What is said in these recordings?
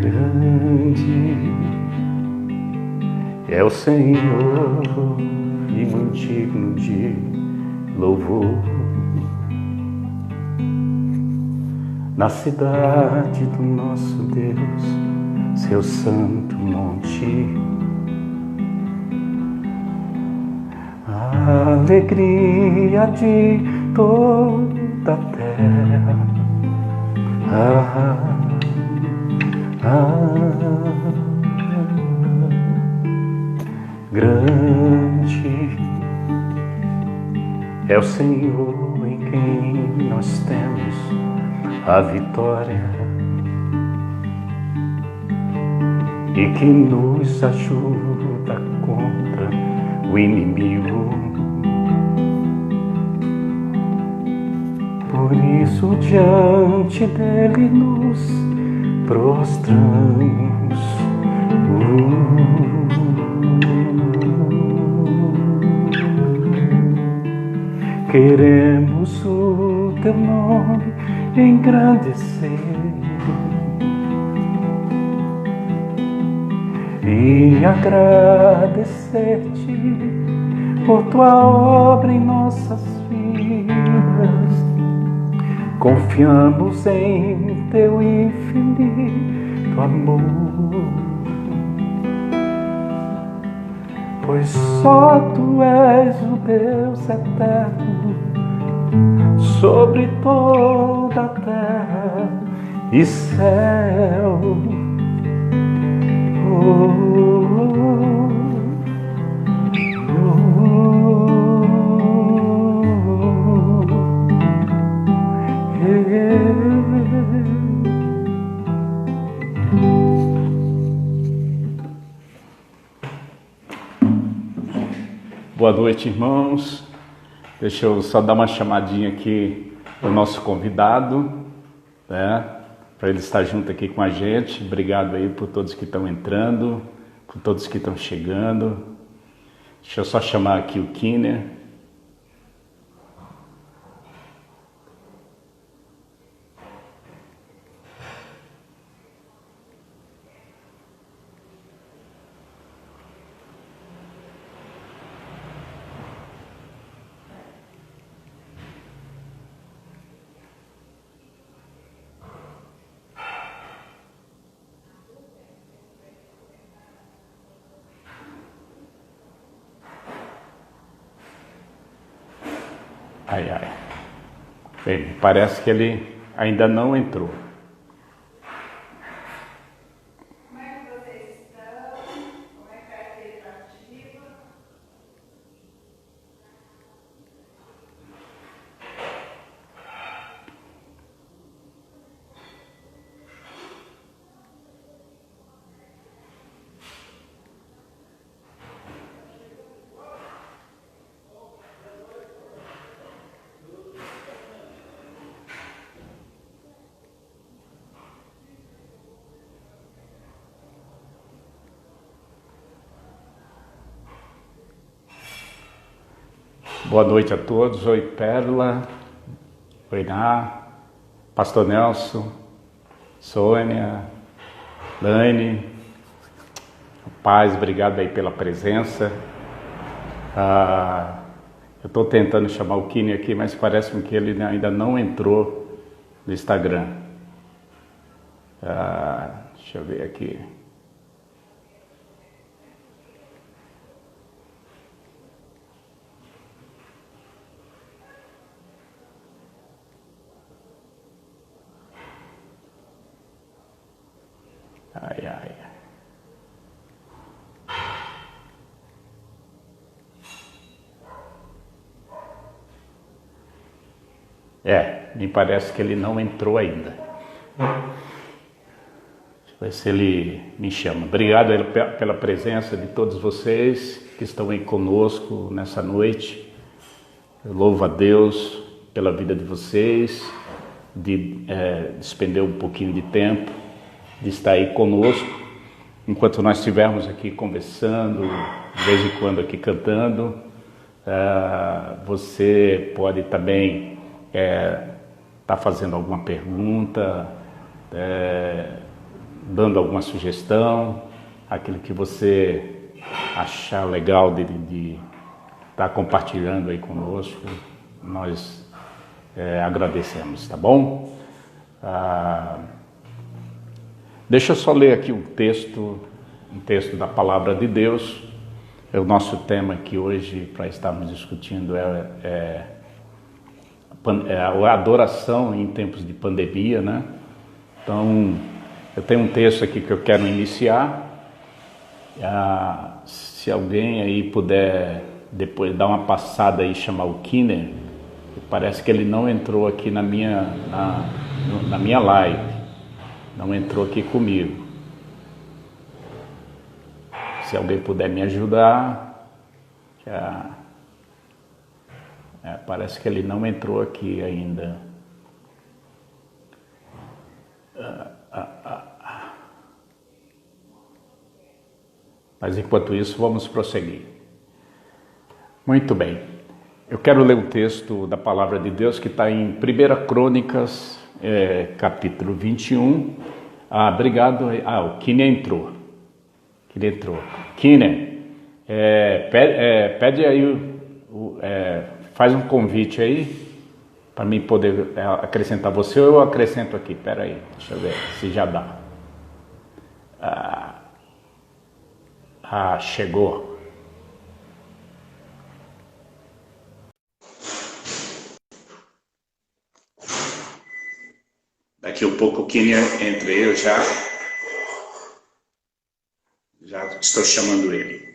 Grande é o Senhor e muito digno de louvor. Na cidade do nosso Deus, seu santo monte, a alegria de toda a terra. Grande é o Senhor em quem nós temos a vitória e que nos ajuda contra o inimigo. Por isso diante dele nos prostramos. Queremos o teu nome engrandecer e agradecer-te por tua obra em nossas vidas. Confiamos em teu infinito amor, pois só tu és o Deus eterno sobre toda a terra e céu. Boa noite, irmãos. Deixa eu só dar uma chamadinha aqui para o nosso convidado, né? Para ele estar junto aqui com a gente. Obrigado aí por todos que estão entrando, por todos que estão chegando. Deixa eu só chamar aqui o Kinner. Bem, parece que ele ainda não entrou. Como é que vocês estão? Como é que a carteira está ativa? Boa noite a todos. Oi, Pérola. Oi, Ná. Pastor Nelson. Sônia. Lane. Paz, obrigado aí pela presença. Eu estou tentando chamar o Kine aqui, mas parece-me que ele ainda não entrou no Instagram. Deixa eu ver aqui. Me parece que ele não entrou ainda. Deixa eu ver se ele me chama. Obrigado pela presença de todos vocês que estão aí conosco nessa noite. Eu louvo a Deus pela vida de vocês, de despender um pouquinho de tempo, de estar aí conosco, enquanto nós estivermos aqui conversando, de vez em quando aqui cantando. Você pode também estar fazendo alguma pergunta, dando alguma sugestão, aquilo que você achar legal de estar compartilhando aí conosco, nós agradecemos, tá bom? Deixa eu só ler aqui um texto da Palavra de Deus. O nosso tema aqui hoje, para estarmos discutindo, é a adoração em tempos de pandemia, né? Então, eu tenho um texto aqui que eu quero iniciar. Se alguém aí puder depois dar uma passada e chamar o Kinner, parece que ele não entrou aqui na minha live, não entrou aqui comigo. Se alguém puder me ajudar, parece que ele não entrou aqui ainda. Mas enquanto isso, vamos prosseguir. Muito bem. Eu quero ler um texto da Palavra de Deus que está em 1 Crônicas, capítulo 21. Obrigado. O Kine entrou. Kine, pede aí, faz um convite aí, para mim poder acrescentar você, ou eu acrescento aqui. Espera aí, deixa eu ver se já dá. Chegou. Daqui um pouco o Kine entra, eu já estou chamando ele.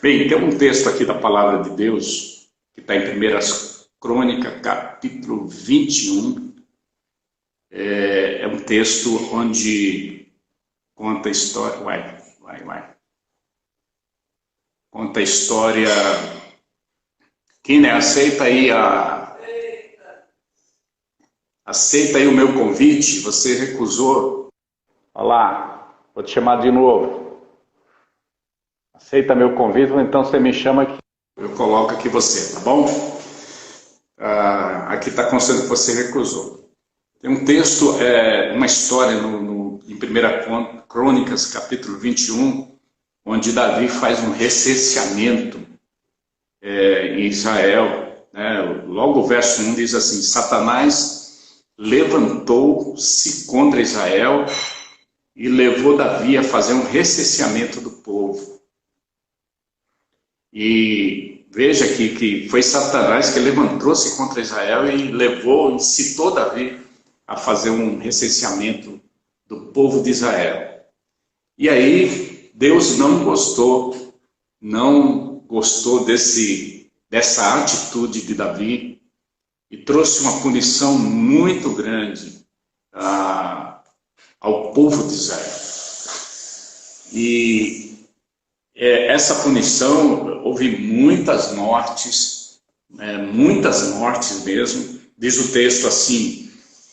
Bem, tem um texto aqui da Palavra de Deus, que está em 1 Crônicas, capítulo 21. É um texto onde conta a história... Conta a história... Kine, aceita aí Aceita aí o meu convite, você recusou. Olha lá, vou te chamar de novo. Aceita meu convite, ou então você me chama aqui. Eu coloco aqui você, tá bom? Aqui está constando que você recusou. Tem um texto, uma história em 1 Crônicas, capítulo 21, onde Davi faz um recenseamento em Israel. Logo o verso 1 diz assim: Satanás levantou-se contra Israel e levou Davi a fazer um recenseamento do povo. E veja aqui que foi Satanás que levantou-se contra Israel e incitou Davi a fazer um recenseamento do povo de Israel. E aí Deus não gostou dessa atitude de Davi, e trouxe uma punição muito grande ao povo de Israel. E essa punição, houve muitas mortes mesmo. Diz o texto assim: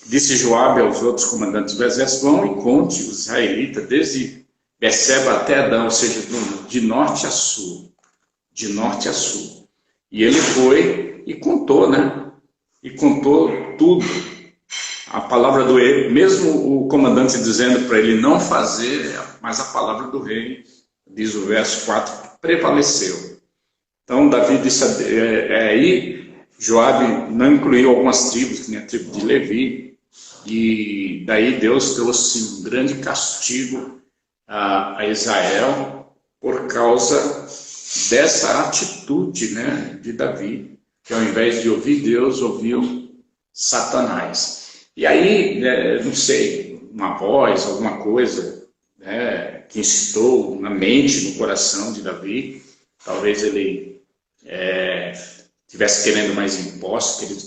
disse Joabe aos outros comandantes do exército: vão e conte os israelitas desde Berseba até Adão, ou seja, de norte a sul. De norte a sul. E ele foi e contou, né? E contou tudo. A palavra do rei, mesmo o comandante dizendo para ele não fazer, mas a palavra do rei, diz o verso 4, prevaleceu. Então Davi disse, aí Joabe não incluiu algumas tribos, que nem a tribo de Levi, e daí Deus trouxe um grande castigo a Israel por causa dessa atitude, né, de Davi, que ao invés de ouvir Deus, ouviu Satanás. E aí, não sei, uma voz, alguma coisa, que incitou na mente, no coração de Davi. Talvez ele tivesse querendo mais impostos, que ele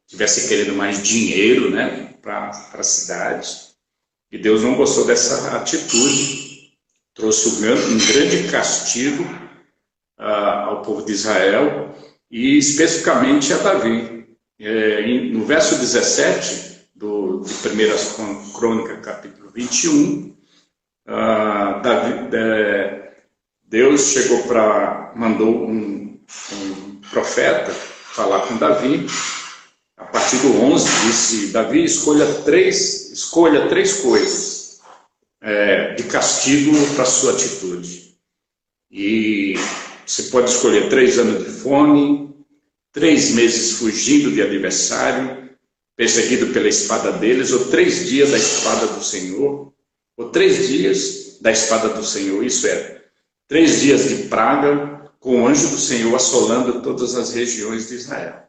tivesse querendo mais dinheiro, né, para a cidade. E Deus não gostou dessa atitude, trouxe um grande castigo ao povo de Israel, e especificamente a Davi. No verso 17 de 1 Crônica, capítulo 21, Deus mandou um profeta falar com Davi, a partir do 11, disse: Davi, escolha três coisas de castigo para sua atitude. E você pode escolher 3 anos de fome, 3 meses fugindo de adversário, perseguido pela espada deles, ou 3 dias da espada do Senhor, ou 3 dias da espada do Senhor, isso é, 3 dias de praga, com o anjo do Senhor assolando todas as regiões de Israel.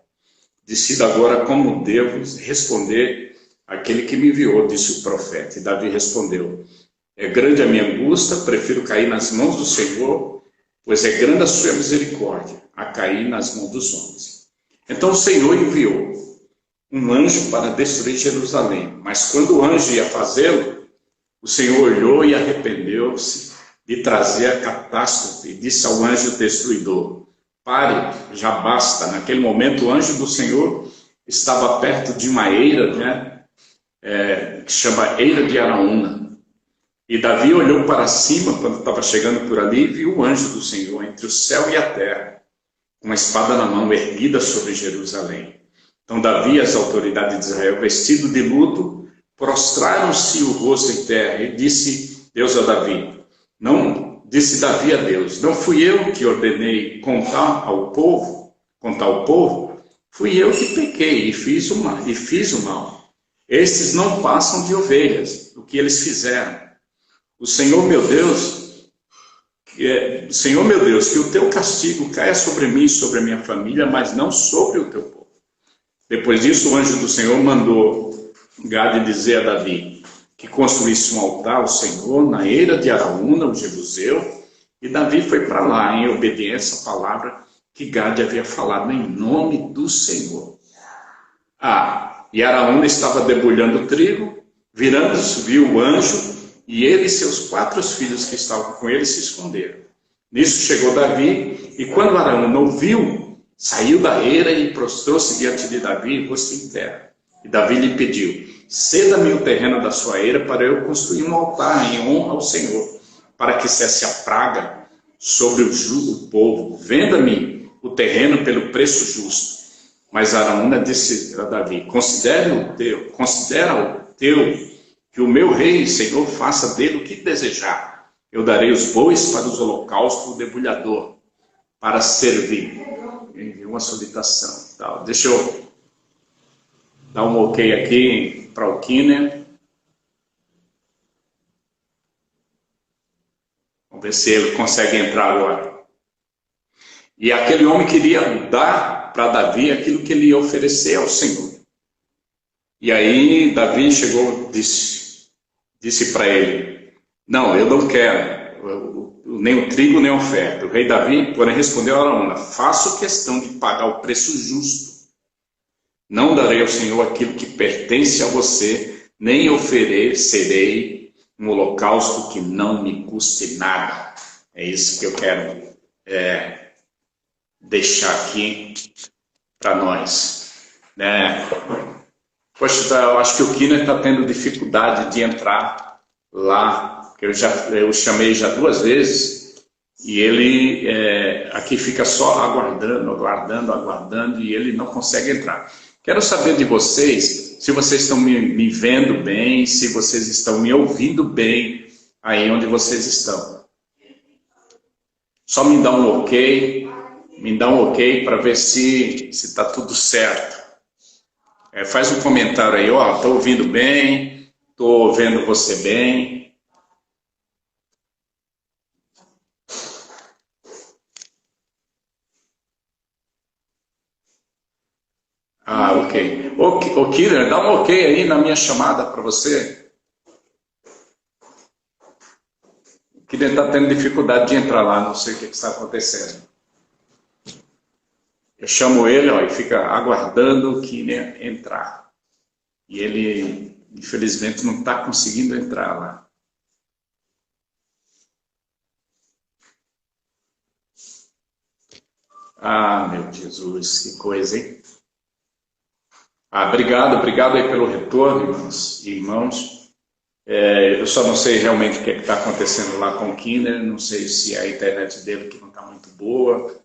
Decida agora como devo responder àquele que me enviou, disse o profeta. E Davi respondeu: é grande a minha angústia, prefiro cair nas mãos do Senhor, pois é grande a sua misericórdia, a cair nas mãos dos homens. Então o Senhor enviou um anjo para destruir Jerusalém. Mas quando o anjo ia fazê-lo, o Senhor olhou e arrependeu-se de trazer a catástrofe, e disse ao anjo destruidor: pare, já basta. Naquele momento o anjo do Senhor estava perto de uma eira, que chama Eira de Araúna. E Davi olhou para cima, quando estava chegando por ali, e viu o anjo do Senhor entre o céu e a terra, com uma espada na mão, erguida sobre Jerusalém. Então Davi e as autoridades de Israel, vestido de luto, prostraram-se o rosto em terra. E disse Deus a Davi, disse Davi a Deus: não fui eu que ordenei contar ao povo? Fui eu que pequei e fiz o mal. Estes não passam de ovelhas, o que eles fizeram. Senhor meu Deus, que o teu castigo caia sobre mim e sobre a minha família, mas não sobre o teu povo. Depois disso, o anjo do Senhor mandou Gade dizer a Davi que construísse um altar ao Senhor na eira de Araúna, o Jebuseu, e Davi foi para lá em obediência à palavra que Gade havia falado em nome do Senhor. E Araúna estava debulhando trigo, virando-se, viu o anjo, e ele e seus 4 filhos que estavam com ele se esconderam. Nisso chegou Davi, e quando Araúna o viu, saiu da eira e prostrou-se diante de Davi, rosto em terra. E Davi lhe pediu: ceda-me o terreno da sua eira para eu construir um altar em honra ao Senhor, para que cesse a praga sobre o povo. Venda-me o terreno pelo preço justo. Mas Araúna disse a Davi: considera o teu, que o meu rei e Senhor faça dele o que desejar. Eu darei os bois para os holocaustos do debulhador, para servir. Enviou uma solicitação. Tá, deixa eu dar um ok aqui para o Kiner. Vamos ver se ele consegue entrar agora. E aquele homem queria dar para Davi aquilo que ele ia oferecer ao Senhor. E aí Davi chegou, disse para ele: não, eu não quero nem o trigo nem a oferta. O rei Davi, porém, respondeu a Araúna: faço questão de pagar o preço justo. Não darei ao Senhor aquilo que pertence a você, nem oferecerei um holocausto que não me custe nada. É isso que eu quero deixar aqui para nós. Poxa, eu acho que o Kiner está tendo dificuldade de entrar lá, que eu chamei já 2 vezes, e ele aqui fica só aguardando, e ele não consegue entrar. Quero saber de vocês, se vocês estão me vendo bem, se vocês estão me ouvindo bem aí onde vocês estão. Só me dá um ok para ver se está tudo certo. Faz um comentário aí: estou ouvindo bem, estou vendo você bem. Ok. O Killer, dá um ok aí na minha chamada para você. O Killer está tendo dificuldade de entrar lá, não sei o que está acontecendo. Eu chamo ele, e fica aguardando o Kiner entrar. E ele, infelizmente, não está conseguindo entrar lá. Meu Jesus, que coisa, hein? Obrigado aí pelo retorno, irmãos e irmãos. Eu só não sei realmente o que está acontecendo lá com o Kiner, não sei se a internet dele que não está muito boa.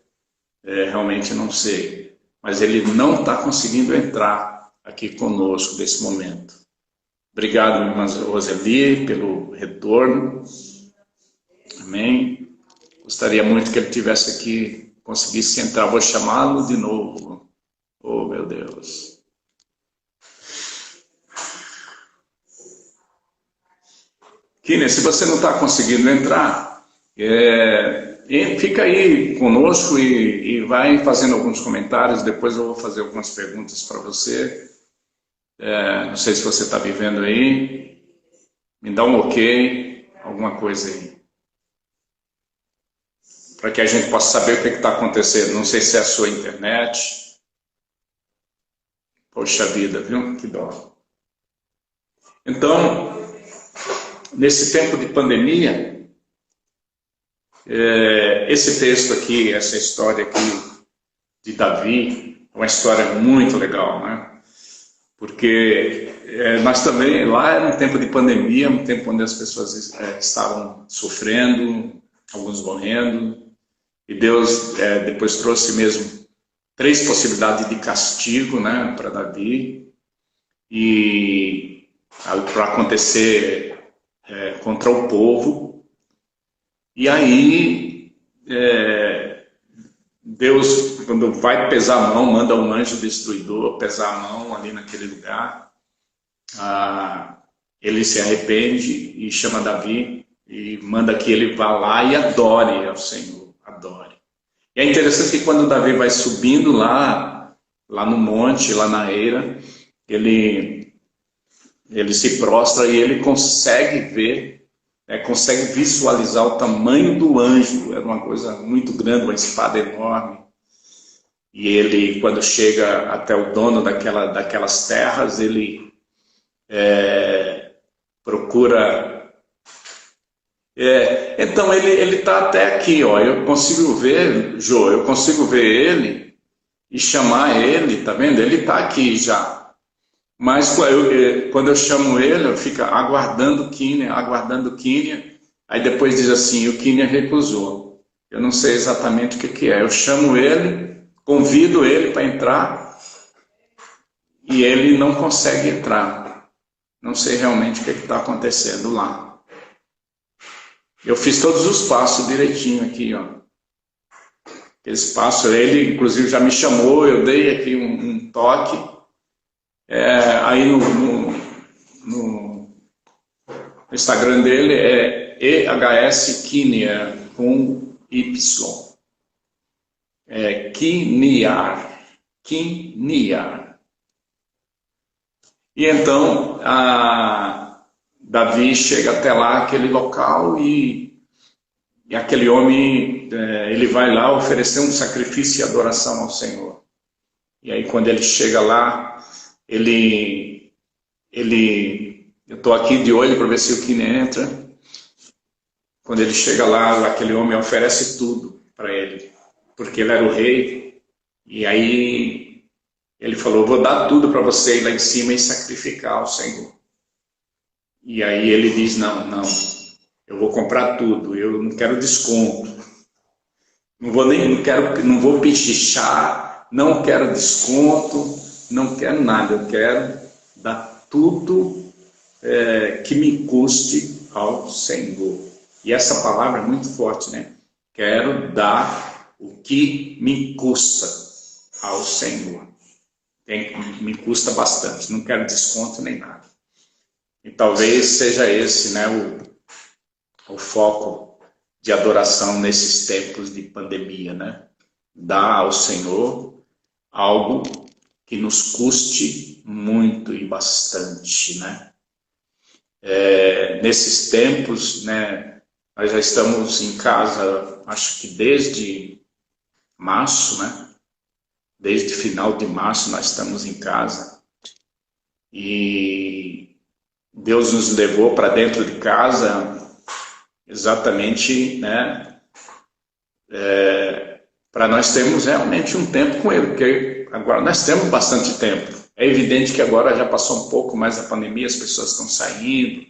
Realmente não sei. mas ele não está conseguindo entrar aqui conosco nesse momento. Obrigado, irmã Roseli, pelo retorno. Amém. Gostaria muito que ele estivesse aqui, conseguisse entrar. Vou chamá-lo de novo. Oh, meu Deus. Kine, se você não está conseguindo entrar, fica aí conosco e vai fazendo alguns comentários. Depois eu vou fazer algumas perguntas para você. Não sei se você está vivendo aí. Me dá um ok, alguma coisa aí. Para que a gente possa saber o que está acontecendo. Não sei se é a sua internet. Poxa vida, viu? Que dó. Então, nesse tempo de pandemia, esse texto aqui, essa história aqui de Davi, é uma história muito legal, né? Porque nós também, lá era um tempo de pandemia, um tempo onde as pessoas estavam sofrendo, alguns morrendo, e Deus depois trouxe mesmo 3 possibilidades de castigo, né, para Davi, e para acontecer contra o povo. E aí Deus, quando vai pesar a mão, manda um anjo destruidor pesar a mão ali naquele lugar. Ele se arrepende e chama Davi e manda que ele vá lá e adore ao Senhor, adore. E é interessante que quando Davi vai subindo lá no monte, lá na eira, ele se prostra e ele consegue ver, consegue visualizar o tamanho do anjo. Era uma coisa muito grande, uma espada enorme. E ele, quando chega até o dono daquelas terras, ele procura... então ele está até aqui, ó. Eu consigo ver, Jô, eu consigo ver ele e chamar ele, tá vendo? Ele está aqui já. Mas quando eu chamo ele, eu fico aguardando Quínia. Aí depois diz assim, o Quínia recusou. Eu não sei exatamente o que é. Eu chamo ele, convido ele para entrar e ele não consegue entrar. Não sei realmente o que está acontecendo lá. Eu fiz todos os passos direitinho aqui, ó. Esse passo, ele inclusive já me chamou, eu dei aqui um toque. Aí no Instagram dele é EHS Quínia com Y. Quiniar. E então Davi chega até lá, aquele local, e aquele homem, ele vai lá oferecer um sacrifício e adoração ao Senhor. E aí quando ele chega lá, eu estou aqui de olho para ver se o Kine entra. Quando ele chega lá, aquele homem oferece tudo para ele, porque ele era o rei. E aí ele falou, vou dar tudo para você ir lá em cima e sacrificar ao Senhor. E aí ele diz, não, eu vou comprar tudo, eu não quero desconto. Não vou pichichar, não quero desconto. Não quero nada, eu quero dar tudo que me custe ao Senhor. E essa palavra é muito forte, né? Quero dar o que me custa ao Senhor. Me custa bastante, não quero desconto nem nada. E talvez seja esse, né, o foco de adoração nesses tempos de pandemia, né? Dar ao Senhor algo que nos custe muito e bastante, né? Nesses tempos, né, nós já estamos em casa, acho que desde março, né? Desde final de março nós estamos em casa. E Deus nos levou para dentro de casa exatamente, né? Para nós termos realmente um tempo com Ele, porque agora nós temos bastante tempo. É evidente que agora já passou um pouco mais da pandemia, as pessoas estão saindo,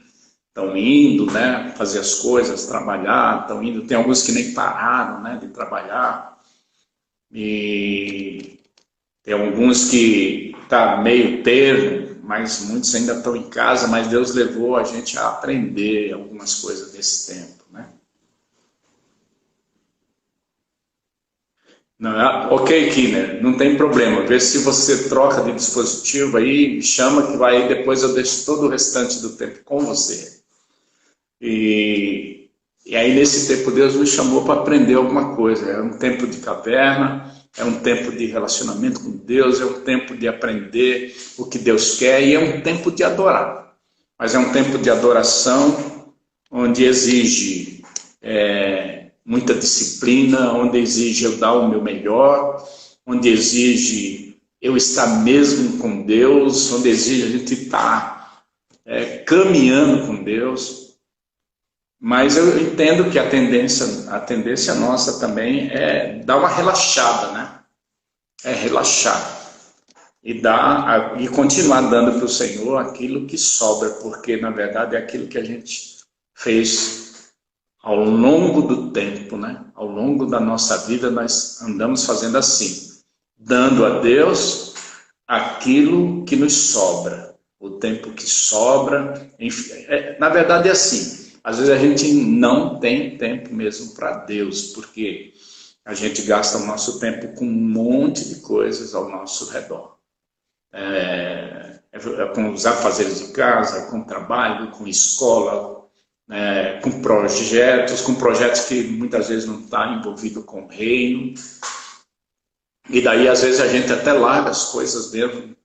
estão indo, né, fazer as coisas, trabalhar, estão indo. Tem alguns que nem pararam, né, de trabalhar. Tem alguns que tá meio termo, mas muitos ainda estão em casa, mas Deus levou a gente a aprender algumas coisas nesse tempo, né? Não, ok, Kiner, não tem problema. Vê se você troca de dispositivo aí, me chama que vai, depois eu deixo todo o restante do tempo com você. E aí nesse tempo Deus nos chamou para aprender alguma coisa. É um tempo de caverna, é um tempo de relacionamento com Deus, é um tempo de aprender o que Deus quer e é um tempo de adorar. Mas é um tempo de adoração onde exige muita disciplina, onde exige eu dar o meu melhor, onde exige eu estar mesmo com Deus, onde exige a gente estar caminhando com Deus. Mas eu entendo que a tendência nossa também é dar uma relaxada, né? É relaxar e continuar dando para o Senhor aquilo que sobra, porque na verdade é aquilo que a gente fez ao longo do tempo, né? Ao longo da nossa vida nós andamos fazendo assim, dando a Deus aquilo que nos sobra, o tempo que sobra. Enfim, na verdade é assim, às vezes a gente não tem tempo mesmo para Deus, porque a gente gasta o nosso tempo com um monte de coisas ao nosso redor. Com os afazeres de casa, com trabalho, com escola, com projetos que muitas vezes não está envolvido com o reino. E daí às vezes a gente até larga as coisas mesmo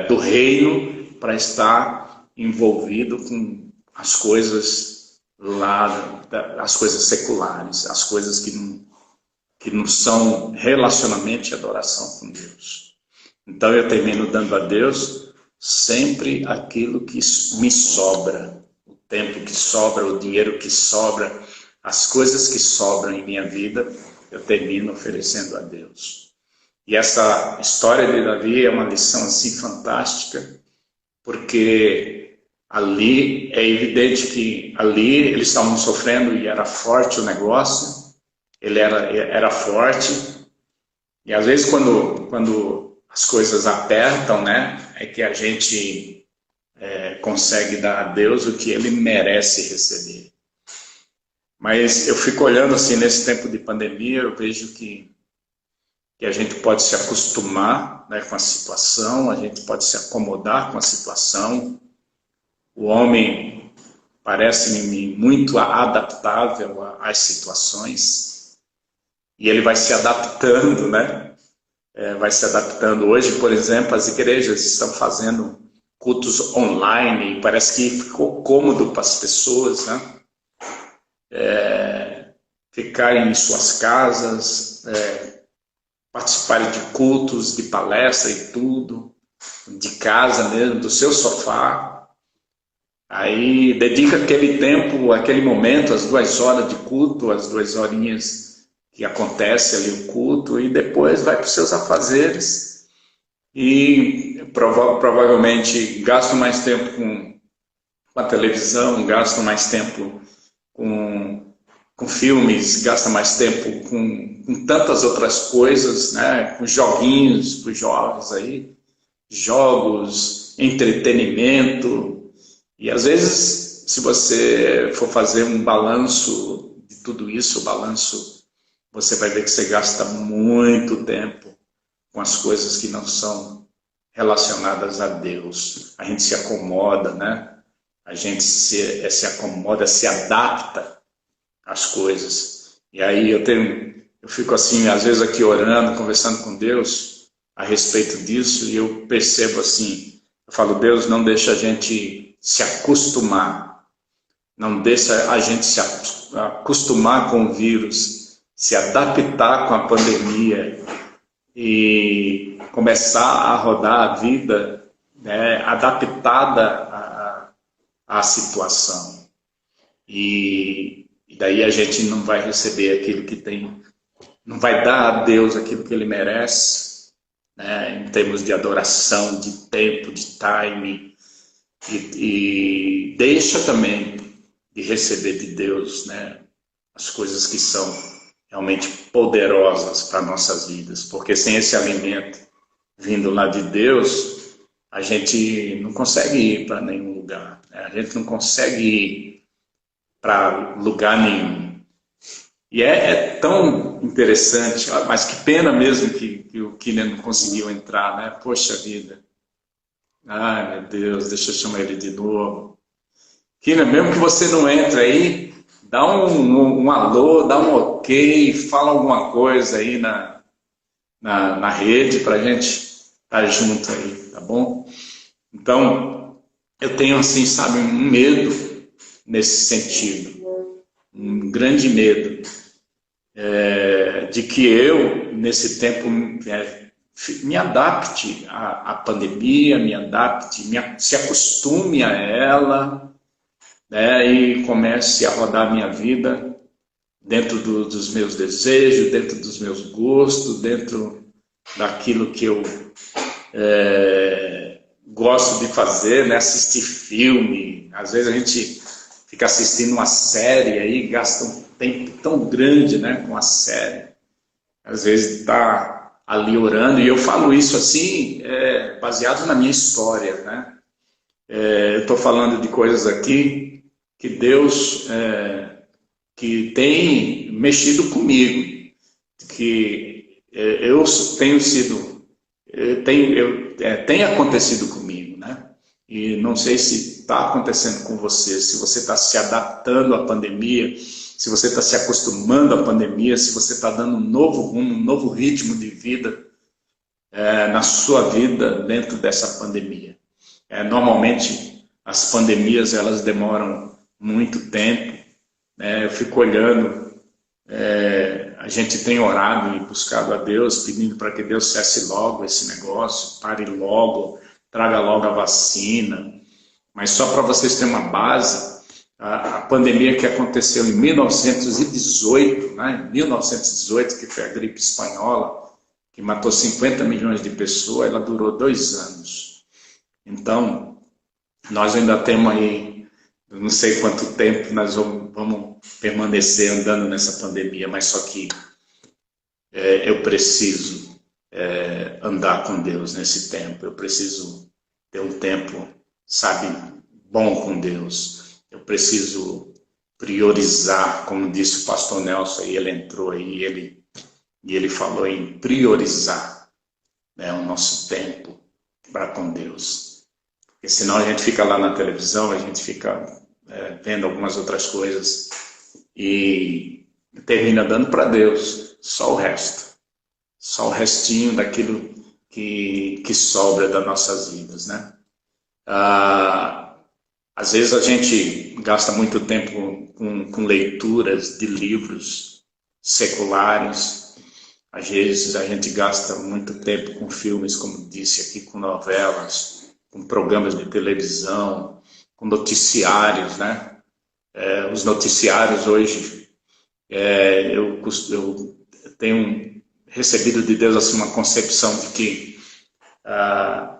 do reino para estar envolvido com as coisas lá, as coisas seculares, as coisas que não são relacionamento e adoração com Deus. Então eu termino dando a Deus sempre aquilo que me sobra, o tempo que sobra, o dinheiro que sobra, as coisas que sobram em minha vida, eu termino oferecendo a Deus. E essa história de Davi é uma lição assim fantástica, porque ali é evidente que ali eles estavam sofrendo e era forte o negócio, ele era forte, e às vezes quando as coisas apertam, né, é que a gente consegue dar a Deus o que ele merece receber. Mas eu fico olhando assim, nesse tempo de pandemia, eu vejo que a gente pode se acostumar, né, com a situação, a gente pode se acomodar com a situação. O homem parece-me muito adaptável às situações e ele vai se adaptando, né? Vai se adaptando. Hoje, por exemplo, as igrejas estão fazendo cultos online, parece que ficou cômodo para as pessoas, né? Ficarem em suas casas, participarem de cultos, de palestra e tudo, de casa mesmo, do seu sofá. Aí dedica aquele tempo, aquele momento, as 2 horas de culto, as 2 horinhas que acontece ali o culto, e depois vai para os seus afazeres e provavelmente gasta mais tempo com a televisão, gasta mais tempo com filmes, gasta mais tempo com tantas outras coisas, né? Com joguinhos para os jovens aí, jogos, entretenimento. E às vezes, se você for fazer um balanço de tudo isso, você vai ver que você gasta muito tempo com as coisas que não são relacionadas a Deus. A gente se acomoda, né? A gente se acomoda, se adapta às coisas. E aí eu fico assim, às vezes aqui orando, conversando com Deus a respeito disso, e eu percebo assim, eu falo, Deus, não deixa a gente se acostumar, não deixa a gente se acostumar com o vírus, se adaptar com a pandemia e começar a rodar a vida, né, adaptada à situação. E daí a gente não vai receber aquilo que tem, não vai dar a Deus aquilo que Ele merece, né, em termos de adoração, de tempo, de time, e deixa também de receber de Deus, né, as coisas que são realmente poderosas para nossas vidas, porque sem esse alimento vindo lá de Deus, a gente não consegue ir para nenhum lugar, né? A gente não consegue ir para lugar nenhum. E é tão interessante, mas que pena mesmo que o Kylian não conseguiu entrar, né? Poxa vida. Ai, meu Deus, deixa eu chamar ele de novo. Kylian, mesmo que você não entre aí, dá um alô, dá um ok, fala alguma coisa aí na rede para a gente estar junto aí, tá bom? Então, eu tenho assim, sabe, um medo nesse sentido, um grande medo de que eu, nesse tempo, me adapte à pandemia, me adapte, se acostume a ela, né, e comece a rodar a minha vida dentro dos meus desejos, dentro dos meus gostos, dentro daquilo que eu gosto de fazer, né? Assistir filme. Às vezes a gente fica assistindo uma série aí, gasta um tempo tão grande, né, com a série. Às vezes está ali orando, e eu falo isso assim, baseado na minha história, né? Eu estou falando de coisas aqui que Deus que tem mexido comigo, que eu tenho sido, tem acontecido comigo, né? E não sei se está acontecendo com você, se você está se adaptando à pandemia, se você está se acostumando à pandemia, se você está dando um novo rumo, um novo ritmo de vida na sua vida dentro dessa pandemia. Normalmente as pandemias elas demoram muito tempo, né? Eu fico olhando, a gente tem orado e buscado a Deus, pedindo para que Deus cesse logo esse negócio, pare logo, traga logo a vacina. Mas só para vocês terem uma base, a pandemia que aconteceu em 1918, né? 1918, que foi a gripe espanhola, que matou 50 milhões de pessoas, ela durou 2 anos. Então, nós ainda temos aí, eu não sei quanto tempo nós vamos permanecer andando nessa pandemia, mas só que eu preciso andar com Deus nesse tempo, eu preciso ter um tempo, sabe, bom com Deus, eu preciso priorizar, como disse o pastor Nelson, e ele entrou aí, e ele falou em priorizar, né, o nosso tempo para com Deus. Porque senão a gente fica lá na televisão, a gente fica vendo algumas outras coisas e termina dando para Deus só o resto, só o restinho daquilo que sobra das nossas vidas, né? Às vezes a gente gasta muito tempo com leituras de livros seculares, às vezes a gente gasta muito tempo com filmes, como disse aqui, com novelas, com programas de televisão, com noticiários, né? Os noticiários hoje, eu tenho recebido de Deus assim, uma concepção de que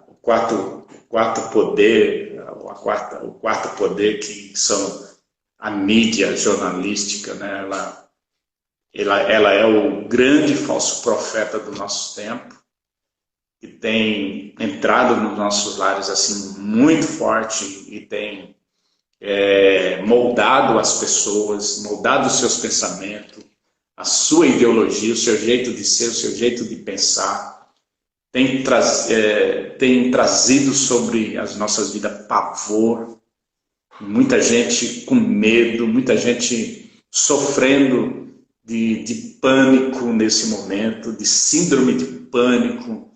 o quarto poder, o quarto poder, que são a mídia jornalística, né? Ela é o grande falso profeta do nosso tempo, que tem entrado nos nossos lares assim muito forte e tem moldado as pessoas, moldado os seus pensamentos, a sua ideologia, o seu jeito de ser, o seu jeito de pensar, tem trazido sobre as nossas vidas pavor, muita gente com medo, muita gente sofrendo de pânico nesse momento, de síndrome de pânico,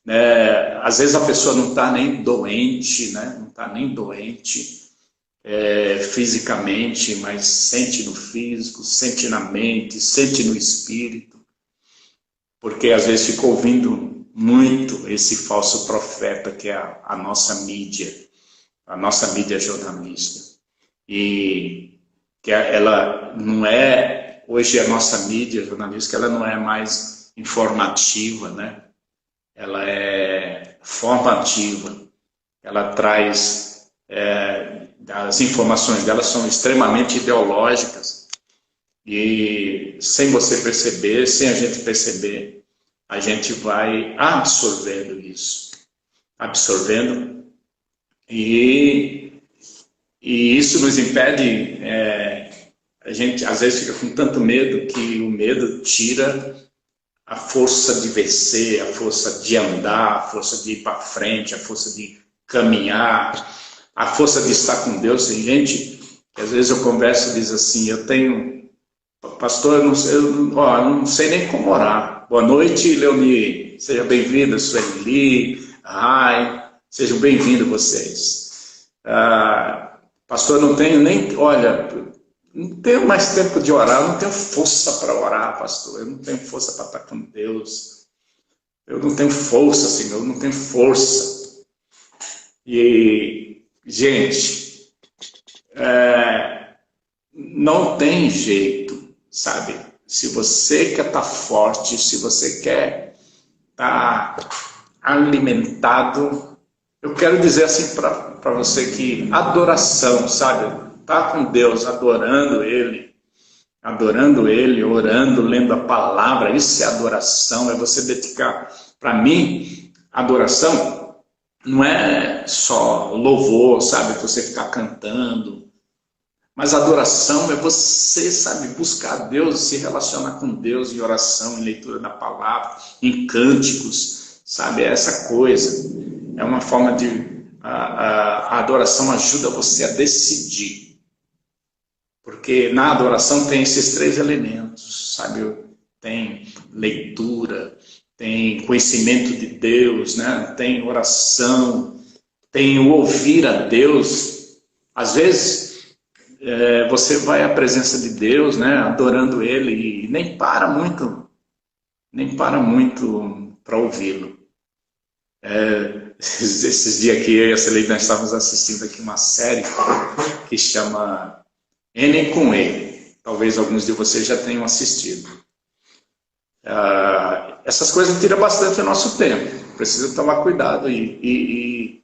né? Às vezes a pessoa não está nem doente, né? Não está nem doente fisicamente, mas sente no físico, sente na mente, sente no espírito, porque às vezes ficou ouvindo muito esse falso profeta que é a nossa mídia jornalista, e que ela não é, hoje a nossa mídia jornalística, ela não é mais informativa, né? Ela é formativa, ela traz, as informações dela são extremamente ideológicas, e sem você perceber, sem a gente perceber, a gente vai absorvendo isso. Absorvendo. E isso nos impede, a gente às vezes fica com tanto medo que o medo tira a força de vencer, a força de andar, a força de ir para frente, a força de caminhar, a força de estar com Deus. Tem gente que às vezes eu converso e diz assim, pastor, eu não sei nem como orar. Boa noite, Leoni, seja bem-vinda, Sueli, Rai, sejam bem-vindos vocês. Pastor, não tenho nem, olha, não tenho mais tempo de orar, eu não tenho força para orar, pastor, eu não tenho força para estar com Deus, eu não tenho força, Senhor, eu não tenho força. E, gente, não tem jeito, sabe? Se você quer estar forte, se você quer estar alimentado, eu quero dizer assim para você que adoração, sabe? Estar com Deus, adorando Ele, orando, lendo a palavra, isso é adoração, é você dedicar. Para mim, adoração não é só louvor, sabe? Você ficar cantando. Mas adoração é você, sabe, buscar Deus, se relacionar com Deus em oração, em leitura da palavra, em cânticos, sabe? É essa coisa. É uma forma de... A adoração ajuda você a decidir. Porque na adoração tem esses 3 elementos, sabe? Tem leitura, tem conhecimento de Deus, né? Tem oração, tem o ouvir a Deus. Às vezes... você vai à presença de Deus, né, adorando Ele, e nem para muito para ouvi-lo. Esses dias aqui, eu e a Celei, nós estávamos assistindo aqui uma série que chama N com E. Talvez alguns de vocês já tenham assistido. Essas coisas tiram bastante o nosso tempo. Precisa tomar cuidado e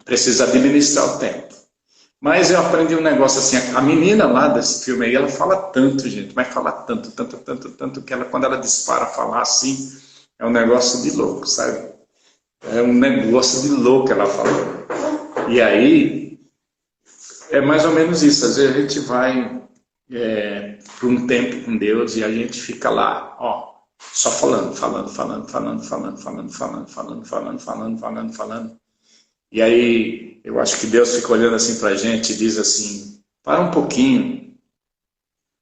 precisa administrar o tempo. Mas eu aprendi um negócio assim, a menina lá desse filme aí, ela fala tanto, gente, mas fala tanto, que ela, quando ela dispara a falar assim, é um negócio de louco, sabe? É um negócio de louco ela falando. E aí, é mais ou menos isso, às vezes a gente vai por um tempo com Deus e a gente fica lá, ó, só falando. E aí, eu acho que Deus fica olhando assim para a gente e diz assim, para um pouquinho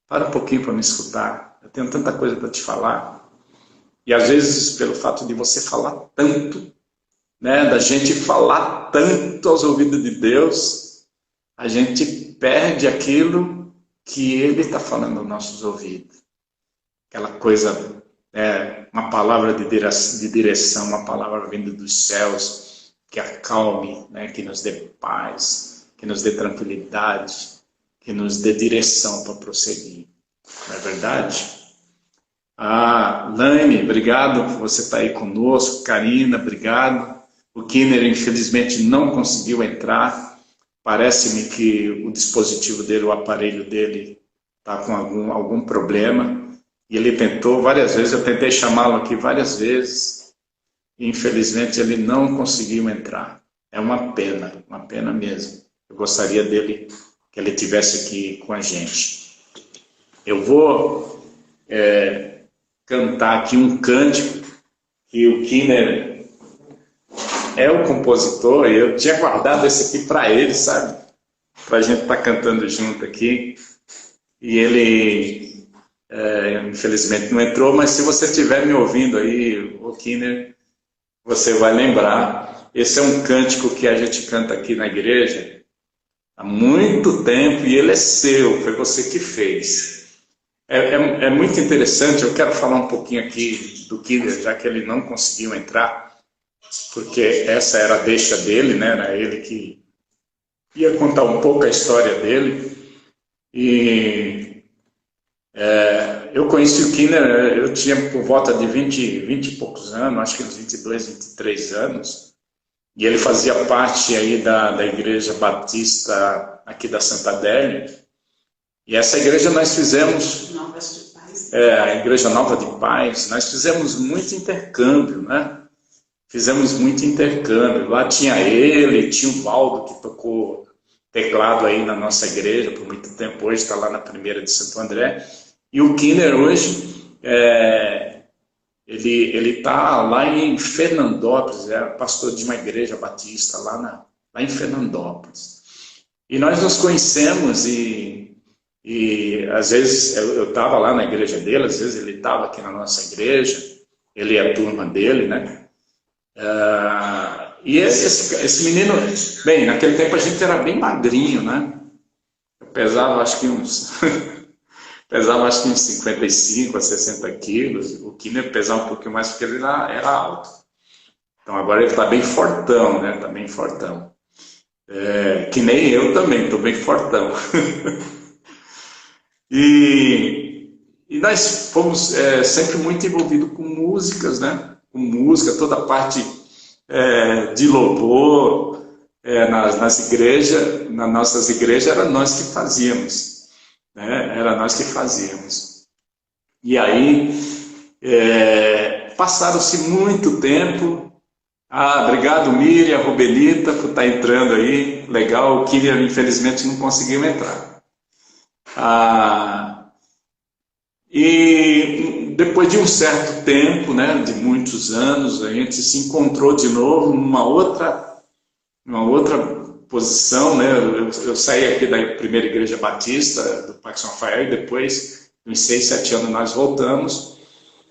para me escutar, eu tenho tanta coisa para te falar. E às vezes, pelo fato de você falar tanto, né, da gente falar tanto aos ouvidos de Deus, a gente perde aquilo que Ele está falando aos nossos ouvidos. Aquela coisa, uma palavra de direção, uma palavra vinda dos céus, que acalme, né, que nos dê paz, que nos dê tranquilidade, que nos dê direção para prosseguir. Não é verdade? Laine, obrigado por você estar aí conosco. Karina, obrigado. O Kinner, infelizmente, não conseguiu entrar. Parece-me que o dispositivo dele, o aparelho dele, está com algum problema. E ele tentou várias vezes, eu tentei chamá-lo aqui várias vezes. Infelizmente ele não conseguiu entrar. É uma pena mesmo. Eu gostaria que ele estivesse aqui com a gente. Eu vou cantar aqui um cântico que o Kinner é o compositor, e eu tinha guardado esse aqui para ele, sabe? Para a gente estar cantando junto aqui. E ele, infelizmente, não entrou, mas se você estiver me ouvindo aí, o Kinner, você vai lembrar. Esse é um cântico que a gente canta aqui na igreja há muito tempo e ele é seu, foi você que fez. É muito interessante, eu quero falar um pouquinho aqui do Kinner, já que ele não conseguiu entrar, porque essa era a deixa dele, né? Era ele que ia contar um pouco a história dele. E eu conheci o Kinner, eu tinha por volta de 20 e poucos anos, acho que uns 22, 23 anos, e ele fazia parte aí da Igreja Batista aqui da Santa Adélia, e essa igreja nós fizemos, a Igreja Nova de Paz, nós fizemos muito intercâmbio, né? Fizemos muito intercâmbio. Lá tinha ele, tinha o Valdo, que tocou teclado aí na nossa igreja por muito tempo, hoje está lá na primeira de Santo André. E o Kinner hoje, ele está lá em Fernandópolis, é pastor de uma igreja batista lá em Fernandópolis. E nós nos conhecemos e às vezes eu estava lá na igreja dele, às vezes ele estava aqui na nossa igreja, ele é a turma dele, né? E esse menino, bem, naquele tempo a gente era bem magrinho, né? Eu pesava acho que uns 55 a 60 quilos. O Kinner pesava um pouquinho mais porque ele era alto. Então agora ele está bem fortão, né? Está bem fortão. Que nem eu também, estou bem fortão. E nós fomos sempre muito envolvidos com músicas, né? Com música, toda a parte de louvor nas igrejas, nas nossas igrejas, era nós que fazíamos, né? Era nós que fazíamos. E aí, passaram-se muito tempo. Obrigado, Miriam, Rubenita, por estar entrando aí. Legal, o Kylian, infelizmente, não conseguiu entrar. E depois de um certo tempo, né, de muitos anos, a gente se encontrou de novo numa outra posição, né? Eu saí aqui da primeira igreja batista do Parque São Rafael e depois, uns 6, 7 anos, nós voltamos.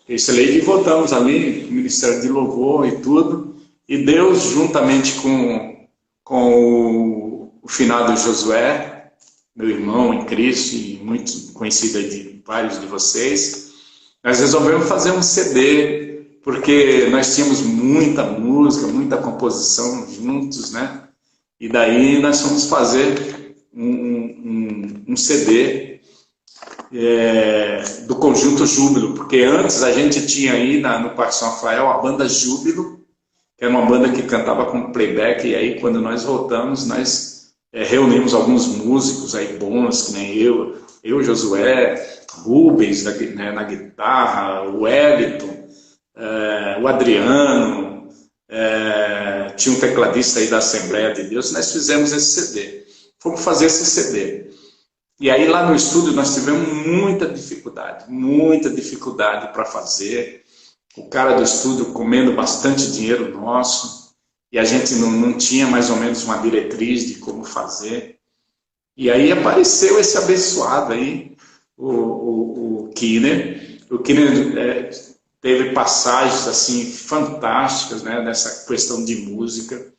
E voltamos ali, Ministério de Louvor e tudo. E Deus, juntamente com o finado Josué, meu irmão em Cristo e muito conhecido de vários de vocês, nós resolvemos fazer um CD, porque nós tínhamos muita música, muita composição juntos, né? E daí nós fomos fazer um CD do Conjunto Júbilo, porque antes a gente tinha aí no Parque São Rafael a banda Júbilo, que era uma banda que cantava com playback, e aí quando nós voltamos, nós reunimos alguns músicos aí bons, que nem eu Josué, Rubens na guitarra, o Wellington, o Adriano, tinha um tecladista aí da Assembleia de Deus. Nós fizemos esse CD, fomos fazer esse CD. E aí lá no estúdio nós tivemos muita dificuldade para fazer. O cara do estúdio comendo bastante dinheiro nosso, e a gente não tinha mais ou menos uma diretriz de como fazer. E aí apareceu esse abençoado aí, o Kinner. O Kinner teve passagens assim fantásticas, né, nessa questão de música.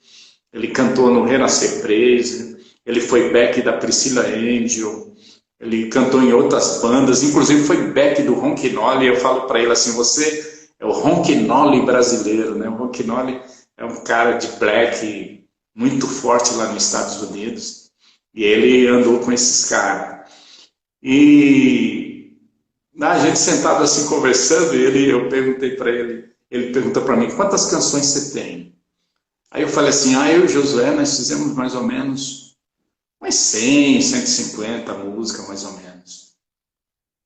Ele cantou no Renascer Praise, ele foi back da Priscila Angel, ele cantou em outras bandas, inclusive foi back do Ronquinoli. Eu falo para ele assim, você é o Ronquinoli brasileiro, né? O Ronquinoli é um cara de black muito forte lá nos Estados Unidos, e ele andou com esses caras. E a gente sentado assim conversando, eu perguntei para ele perguntou para mim, quantas canções você tem? Aí eu falei assim, eu e o Josué, nós fizemos mais ou menos umas 100, 150 músicas, mais ou menos.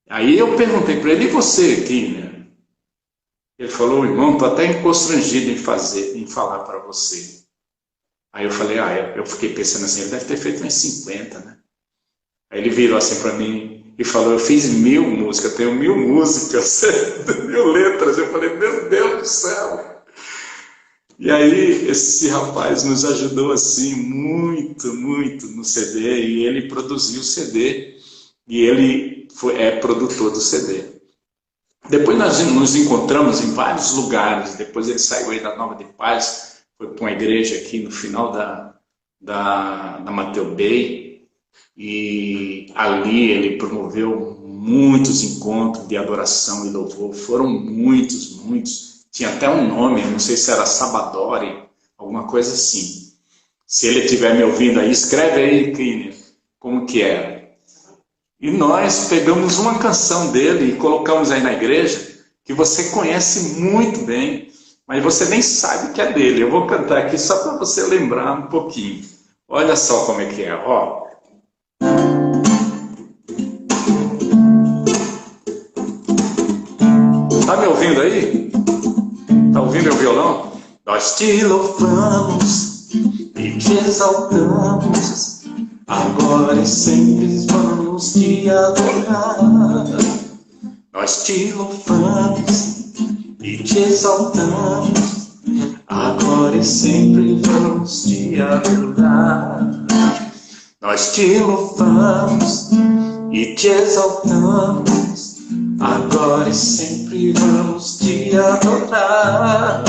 Aí eu perguntei para ele, e você, Kinner? Ele falou, irmão, estou até constrangido em falar para você. Aí eu falei, eu fiquei pensando assim, ele deve ter feito umas 50, né? Aí ele virou assim para mim e falou, eu fiz 1000 músicas, tenho 1000 músicas, 1000 letras. Eu falei, meu Deus do céu! E aí esse rapaz nos ajudou assim muito no CD, e ele produziu o CD, e ele é produtor do CD. Depois nós nos encontramos em vários lugares. Depois ele saiu aí da Nova de Paz, foi para uma igreja aqui no final da Mateu Bay, e ali ele promoveu muitos encontros de adoração e louvor. Foram muitos. Tinha até um nome, não sei se era Sabadori, alguma coisa assim. Se ele estiver me ouvindo aí, escreve aí, Kinner, como que era. E nós pegamos uma canção dele e colocamos aí na igreja, que você conhece muito bem, mas você nem sabe que é dele. Eu vou cantar aqui só para você lembrar um pouquinho. Olha só como é que é, ó. Tá me ouvindo aí? Tá ouvindo meu violão? Nós te louvamos e te exaltamos, agora e sempre vamos te adorar. Nós te louvamos e te exaltamos, agora e sempre vamos te adorar. Nós te louvamos e te exaltamos, agora e sempre vamos te adorar.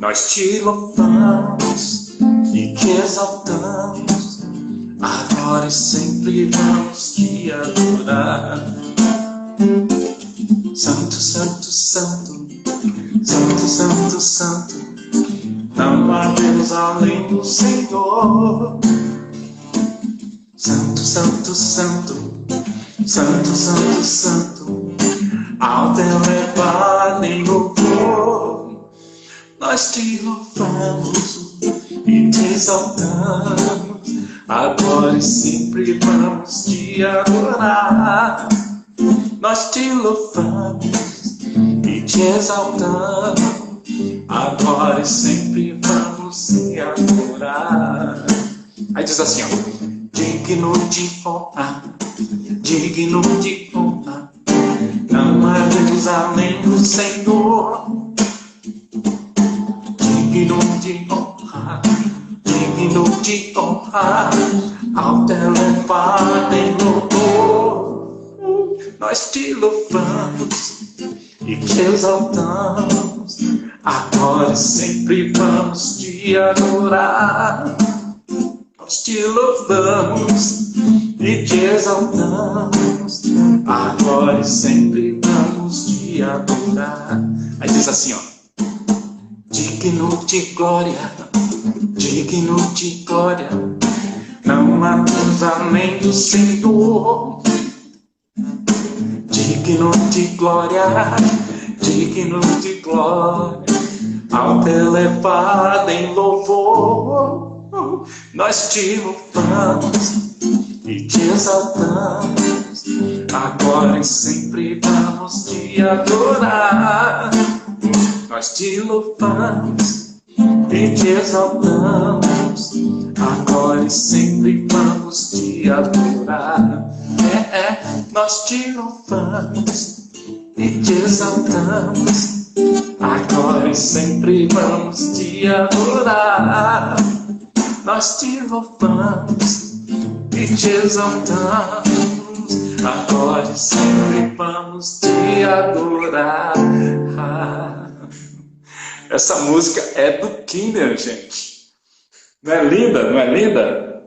Nós te louvamos e te exaltamos, agora e sempre vamos te adorar. Santo, santo, santo, santo, santo, santo, não há Deus além do Senhor. Santo, santo, santo, santo, santo, santo, alto elevado em louvor. Nós te louvamos e te exaltamos, agora e sempre vamos te adorar. Nós te louvamos e te exaltamos, agora e sempre vamos te adorar. Aí diz assim, ó: digno de honra, digno de honra, não há Deus além do Senhor. Digno de honra, digno de honra, alto elevado em louvor. Nós te louvamos e te exaltamos, agora e sempre vamos te adorar. Nós te louvamos e te exaltamos, agora e sempre vamos te adorar. Aí diz assim, ó: digno de glória, digno de glória, não há Deus além do Senhor. Digno de glória, digno de glória, alto elevado em louvor. Nós te louvamos e te exaltamos, agora e sempre vamos te adorar. Nós te louvamos e te exaltamos, agora e sempre vamos te adorar. Nós te louvamos e te exaltamos, agora e sempre vamos te adorar. Nós te louvamos e te exaltamos, agora e sempre vamos te adorar. Essa música é do Kinner, gente. Não é linda? Não é linda?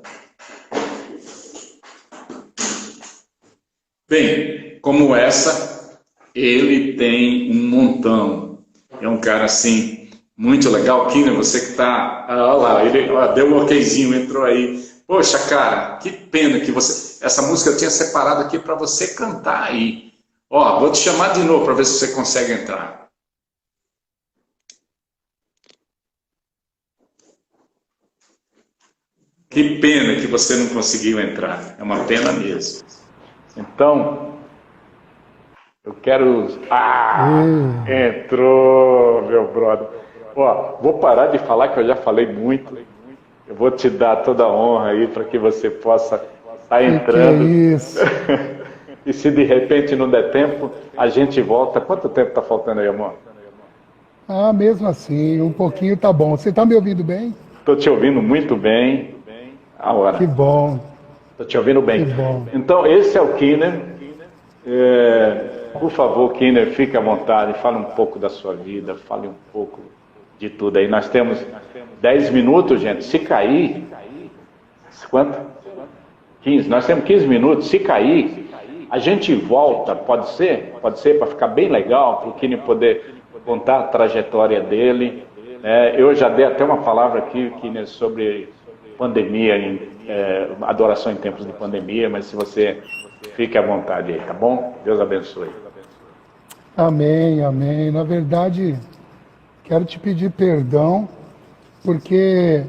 Bem, como essa, ele tem um montão. É um cara assim, muito legal. Kinner, você que tá... Olha lá, ele deu um okzinho, entrou aí. Poxa, cara, que pena que você... Essa música eu tinha separado aqui para você cantar aí. Ó, vou te chamar de novo para ver se você consegue entrar. Que pena que você não conseguiu entrar. É uma pena mesmo. Então, eu quero... Entrou, meu brother. Ó, vou parar de falar que eu já falei muito. Eu vou te dar toda a honra aí para que você possa estar entrando. Que é isso? E se de repente não der tempo, a gente volta. Quanto tempo está faltando aí, amor? Mesmo assim, um pouquinho tá bom. Você tá me ouvindo bem? Estou te ouvindo muito bem. A hora. Que bom. Estou te ouvindo bem. Que bom. Então, esse é o Kinner. Por favor, Kinner, fique à vontade, fale um pouco da sua vida, fale um pouco de tudo aí. Nós temos 10 minutos, gente. Se cair... Quanto? 15. Nós temos 15 minutos. Se cair, a gente volta, pode ser? Pode ser, para ficar bem legal, para o Kinner poder contar a trajetória dele. Eu já dei até uma palavra aqui, Kinner, sobre pandemia, adoração em tempos de pandemia, mas se você fique à vontade aí, tá bom? Deus abençoe. Amém, amém. Na verdade, quero te pedir perdão, porque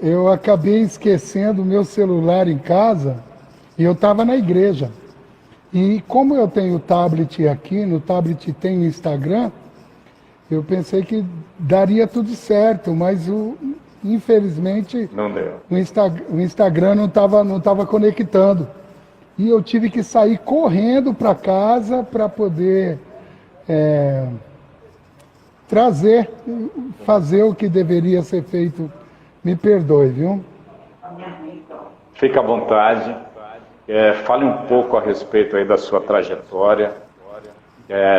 eu acabei esquecendo o meu celular em casa e eu estava na igreja. E como eu tenho o tablet aqui, no tablet tem o Instagram, eu pensei que daria tudo certo, mas infelizmente Não deu. o Instagram não tava conectando. E eu tive que sair correndo para casa para poder fazer o que deveria ser feito. Me perdoe, viu? Fica à vontade. Fale um pouco a respeito aí da sua trajetória.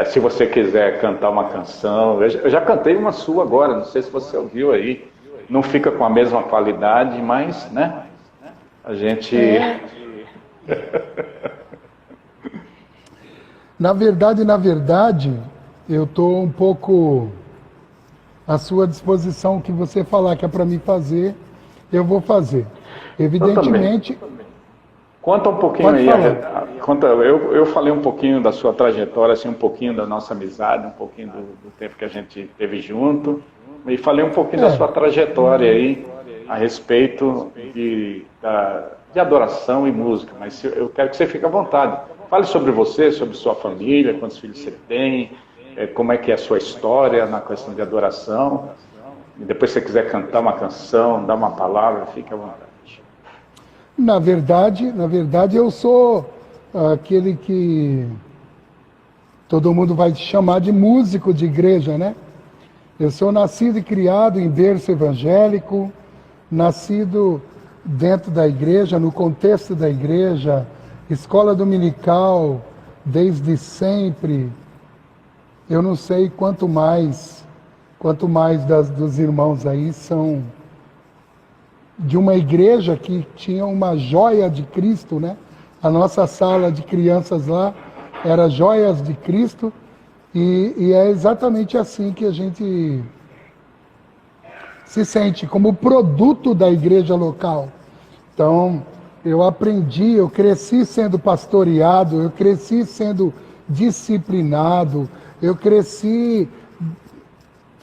Se você quiser cantar uma canção, eu já cantei uma sua agora, não sei se você ouviu aí. Não fica com a mesma qualidade, mas, né? A gente... Na verdade, eu estou um pouco à sua disposição. O que você falar que é para mim fazer, eu vou fazer. Evidentemente... Conta um pouquinho Pode aí. falar. Eu falei um pouquinho da sua trajetória, assim, um pouquinho da nossa amizade, um pouquinho do tempo que a gente teve junto. E falei um pouquinho da sua trajetória aí, a respeito de adoração e música. Mas eu quero que você fique à vontade. Fale sobre você, sobre sua família, quantos filhos você tem, como é que é a sua história na questão de adoração. E depois, se você quiser cantar uma canção, dar uma palavra, fique à vontade. Na verdade, eu sou aquele que todo mundo vai chamar de músico de igreja, né? Eu sou nascido e criado em berço evangélico, nascido dentro da igreja, no contexto da igreja, escola dominical, desde sempre. Eu não sei quanto mais dos irmãos aí são de uma igreja que tinha uma joia de Cristo, né? A nossa sala de crianças lá era joias de Cristo, e é exatamente assim que a gente se sente, como produto da igreja local. Então, eu cresci sendo pastoreado, eu cresci sendo disciplinado, eu cresci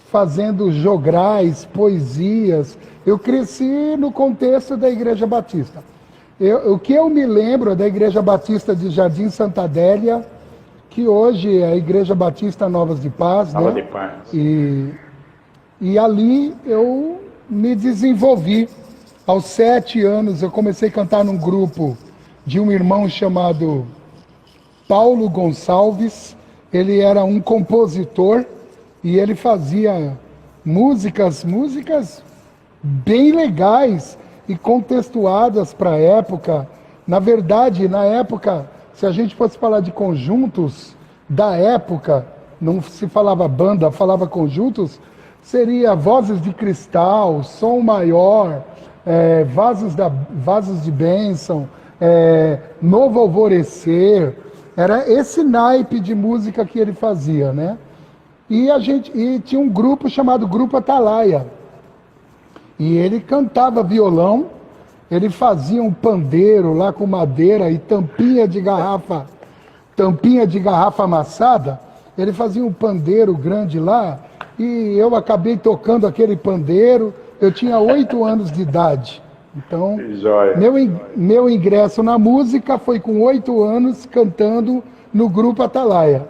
fazendo jograis, poesias. Eu cresci no contexto da Igreja Batista. O que eu me lembro é da Igreja Batista de Jardim Santa Adélia, que hoje é a Igreja Batista Novas de Paz, Nova né? de Paz. E ali eu me desenvolvi. Aos 7 anos eu comecei a cantar num grupo de um irmão chamado Paulo Gonçalves. Ele era um compositor e ele fazia músicas bem legais e contextuadas para a época. Na verdade, na época, se a gente fosse falar de conjuntos da época, não se falava banda, falava conjuntos, seria Vozes de Cristal, Som Maior, Vasos de Bênção, Novo Alvorecer. Era esse naipe de música que ele fazia, né? E tinha um grupo chamado Grupo Atalaia. E ele cantava violão, ele fazia um pandeiro lá com madeira e tampinha de garrafa amassada. Ele fazia um pandeiro grande lá e eu acabei tocando aquele pandeiro. Eu tinha 8 anos de idade. Então, meu ingresso na música foi com 8 anos cantando no Grupo Atalaia.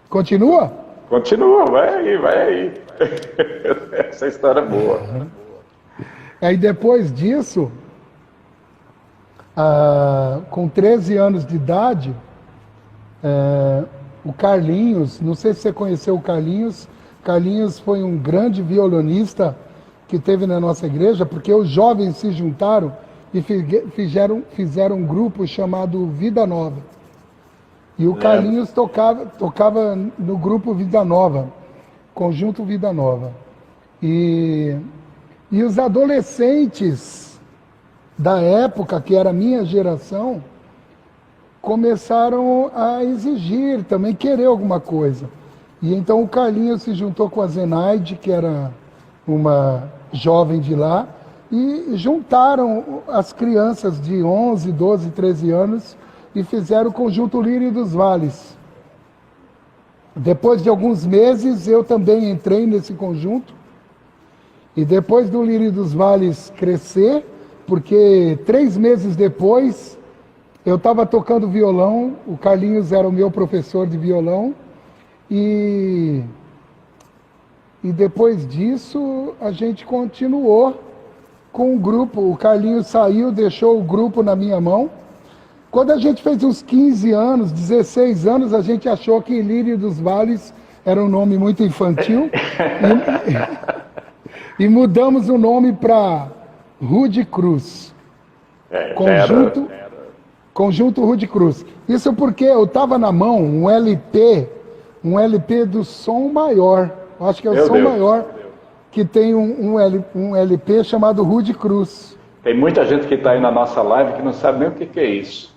Continua? Continua, vai aí. Essa história é boa. Aí depois disso, com 13 anos de idade, o Carlinhos, não sei se você conheceu o Carlinhos. Carlinhos foi um grande violonista que teve na nossa igreja, porque os jovens se juntaram e fizeram um grupo chamado Vida Nova. E o Carlinhos tocava no grupo Vida Nova, Conjunto Vida Nova. E os adolescentes da época, que era a minha geração, começaram a exigir, também querer alguma coisa. E então o Carlinhos se juntou com a Zenaide, que era uma jovem de lá, e juntaram as crianças de 11, 12, 13 anos e fizeram o Conjunto Lírio dos Vales. Depois de alguns meses, eu também entrei nesse conjunto. E depois do Lírio dos Vales crescer, porque 3 meses depois, Eu estava tocando violão, o Carlinhos era o meu professor de violão, e depois disso a gente continuou com o grupo. O Carlinhos saiu, deixou o grupo na minha mão. Quando a gente fez uns 15 anos, 16 anos, a gente achou que Lírio dos Vales era um nome muito infantil e mudamos o nome para Rude Cruz. Conjunto Rude Cruz. Isso porque eu estava na mão um LP do Som Maior. Eu acho que é o Som Maior, que tem um LP chamado Rude Cruz. Tem muita gente que está aí na nossa live que não sabe nem o que é isso.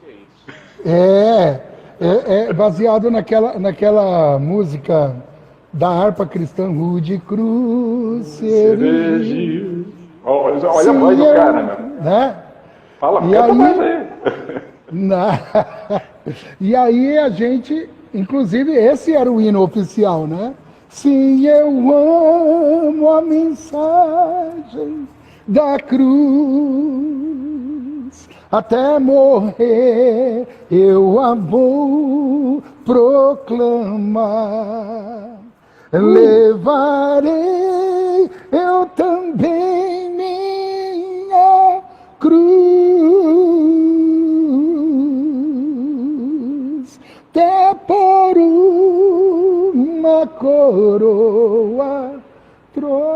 É baseado naquela música da harpa cristã, Rude Cruz. Cereje. Olha a voz do cara, meu. Né? Fala, canta mais aí. E aí a gente, inclusive esse era o hino oficial, né? Sim, eu amo a mensagem da cruz, até morrer eu a vou proclamar. Levarei eu também minha cruz, até por uma coroa trocar.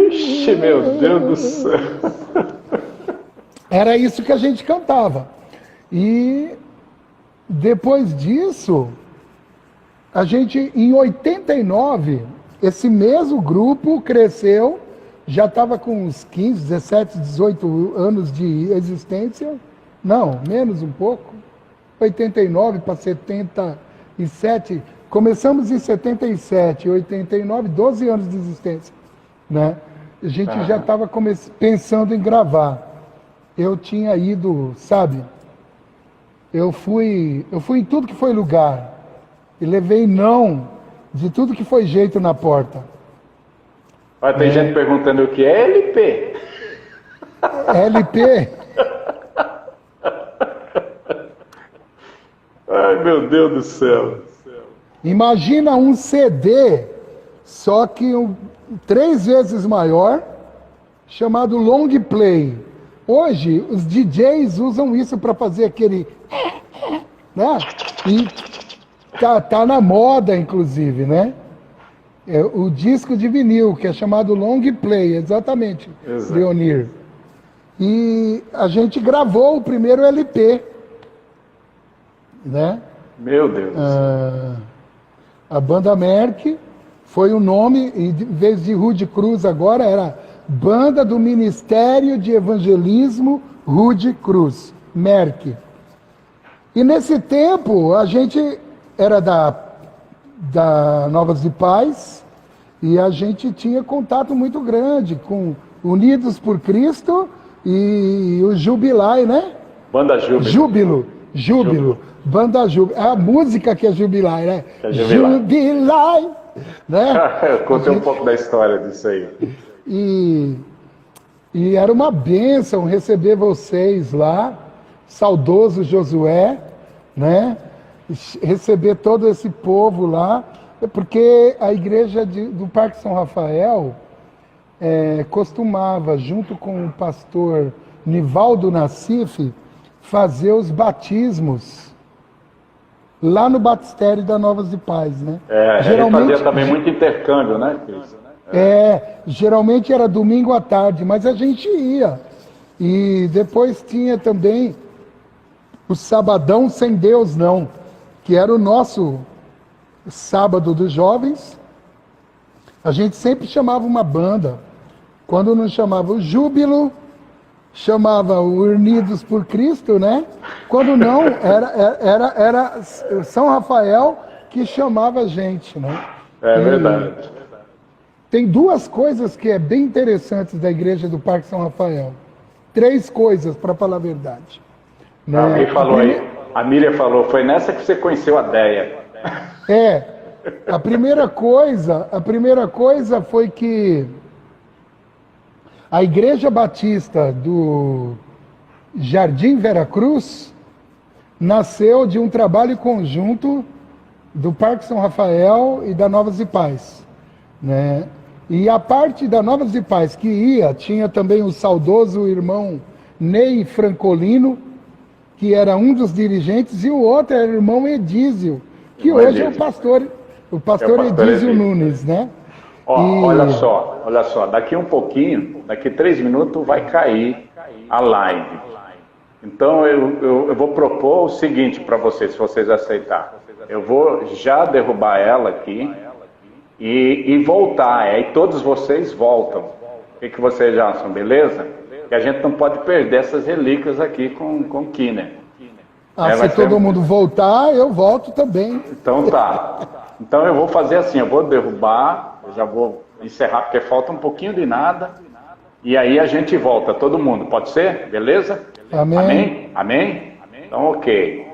Ixi, meu Deus do céu. Era isso que a gente cantava. E depois disso, a gente, em 89, esse mesmo grupo cresceu, já estava com uns 15, 17, 18 anos de existência. Não, menos um pouco. 89 para 77. Começamos em 77, 89, 12 anos de existência, né? A gente já estava pensando em gravar. Eu tinha ido, sabe? Eu fui em tudo que foi lugar e levei não de tudo que foi jeito na porta. Olha, tem gente perguntando o que é LP. LP? Ai, meu Deus do céu. Imagina um CD, só que 3 vezes maior, chamado long play. Hoje, os DJs usam isso para fazer aquele... né? E tá na moda, inclusive, né? É o disco de vinil, que é chamado long play, exatamente, Leonir. E a gente gravou o primeiro LP, né? Meu Deus. A banda Merck foi o nome, em vez de Rude Cruz agora, era Banda do Ministério de Evangelismo Rude Cruz, Merck. E nesse tempo, a gente era da Novas de Paz, e a gente tinha contato muito grande com Unidos por Cristo e o Jubilai, né? Banda Júbilo. Júbilo. Banda Júbilo. A música que é Jubilai, né? É Jubilai. Né? Eu contei um pouco da história disso aí. E era uma bênção receber vocês lá, saudoso Josué, né? Receber todo esse povo lá, porque a igreja do Parque São Rafael costumava, junto com o pastor Nivaldo Nassif, fazer os batismos lá no batistério da Novas de Paz, né? A gente fazia também muito intercâmbio, né, Cris? Geralmente era domingo à tarde, mas a gente ia. E depois tinha também o Sabadão Sem Deus Não, que era o nosso sábado dos jovens. A gente sempre chamava uma banda. Quando não chamava o Júbilo, chamava o Unidos por Cristo, né? Quando não, era São Rafael que chamava a gente, né? É verdade. Tem 2 coisas que é bem interessantes da igreja do Parque São Rafael. 3 coisas, para falar a verdade. Né? Alguém falou aí, a Miriam falou, foi nessa que você conheceu a Deia. A primeira coisa foi que A Igreja Batista do Jardim Veracruz nasceu de um trabalho conjunto do Parque São Rafael e da Novas e Paz, né? E a parte da Novas e Paz que ia, tinha também o saudoso irmão Ney Francolino, que era um dos dirigentes, e o outro era o irmão Edísio, que hoje é o pastor Edísio Nunes, né? Olha só, daqui um pouquinho, daqui 3 minutos vai cair a live. Então eu vou propor o seguinte para vocês, se vocês aceitarem. Eu vou já derrubar ela aqui e voltar, aí todos vocês voltam. O que vocês acham, beleza? Que a gente não pode perder essas relíquias aqui com o Kinner. Se todo mundo voltar, eu volto também. Então tá. Então eu vou fazer assim, eu vou derrubar, eu já vou encerrar, porque falta um pouquinho de nada, e aí a gente volta, todo mundo, pode ser? Beleza? Amém. Amém? Amém? Então ok.